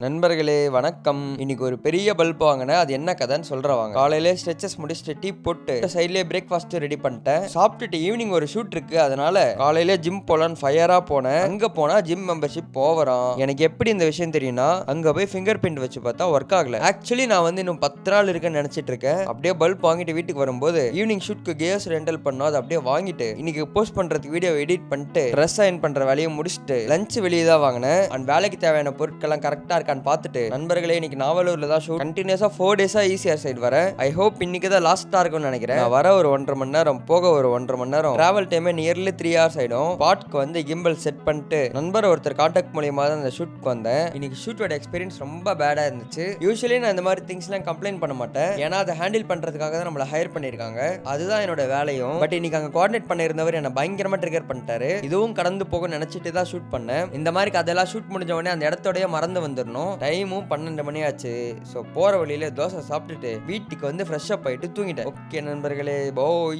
நண்பர்களே வணக்கம். இன்னைக்கு ஒரு பெரிய பல்ப் வாங்கினேன். அது என்ன கதைன்னு சொல்றவாங்க. காலையிலே ஸ்ட்ரெச்சஸ் முடிச்சுட்டு டீ போட்டு சைட்லேயே பிரேக்ஃபாஸ்ட் ரெடி பண்ணிட்டேன். சாப்பிட்டுட்டு ஈவினிங் ஒரு ஷூட் இருக்கு, அதனால காலையிலே ஜிம் போலான்னு ஃபயரா போனேன். அங்க போனா ஜிம் மெம்பர்ஷிப் போவறான். எனக்கு எப்படி இந்த விஷயம் தெரியும்னா, அங்க போய் ஃபிங்கர் பிரிண்ட் வச்சு பார்த்தா ஒர்க் ஆகல. ஆக்சுவலி நான் இன்னும் 10 நாள் இருக்குன்னு நினைச்சிட்டு இருக்கேன். அப்படியே பல்ப் வாங்கிட்டு வீட்டுக்கு வரும்போது ஈவினிங் ஷூட்க்கு கேஸ் ரெண்டல் பண்ணோம். அதை அப்படியே வாங்கிட்டு இன்னைக்கு போஸ்ட் பண்றதுக்கு வீடியோ எடிட் பண்ணிட்டு ட்ரெஸ் அயன் பண்ற வேலையை முடிச்சுட்டு லஞ்ச் வெளியே தான் வாங்கினேன். அண்ட் வேலைக்கு தேவையான பொருட்கள்லாம் கரெக்டா பார்த்துட்டு நண்பர்களே, இன்னைக்கு நாவலூர்ல தான் ஷூட். கண்டினியூஸா 4 டேஸா ஈசிஆர் சைடு வரேன். ஐ ஹோப் இன்னைக்கு தான் லாஸ்டா இருக்கும்னு நினைக்கிறேன். நான் வர ஒரு 1.5 மணி நேரம், போக ஒரு 1.5 மணி நேரம். டிராவல் டைமே நியர்லி 3 hours ஆயிடும். பாட்க்கு கிம்பல் செட் பண்ணிட்டு நண்பர் ஒருத்தர் கான்டாக்ட் மூலியமா தான் அந்த ஷூட்க்கு வந்தேன். இன்னைக்கு ஷூட்டோட எக்ஸ்பீரியன்ஸ் ரொம்ப பேடா இருந்துச்சு. யூசுவலி நான் இந்த மாதிரி திங்ஸ் எல்லாம் கம்ப்ளைண்ட் பண்ண மாட்டேன், ஏன்னா அதை ஹேண்டில் பண்றதுக்காக தான் நம்மள ஹையர் பண்ணிருக்காங்க. அதுதான் என்னோட வேலையும். பட் இன்னைக்கு அங்க கோஆர்டினேட் பண்ணிருந்தவர் என்ன பயங்கரமா ட்ரிகர் பண்ணிட்டாரு. இதுவும் கடந்து போக நினைச்சிட்டு தான் ஷூட் பண்ணேன். இந்த மாதிரி கதையெல்லாம் ஷூட் முடிஞ்ச உடனே அந்த இடத்தோடய மறந்து வந்துடணும். டைமும் 12 மணி ஆச்சு. ஸோ போற வழியில தோசை சாப்பிட்டுட்டு வீட்டுக்கு ஃப்ரெஷ் அப் ஆயிட்டு தூங்கிட்டேன். ஓகே நண்பர்களே, பாய்.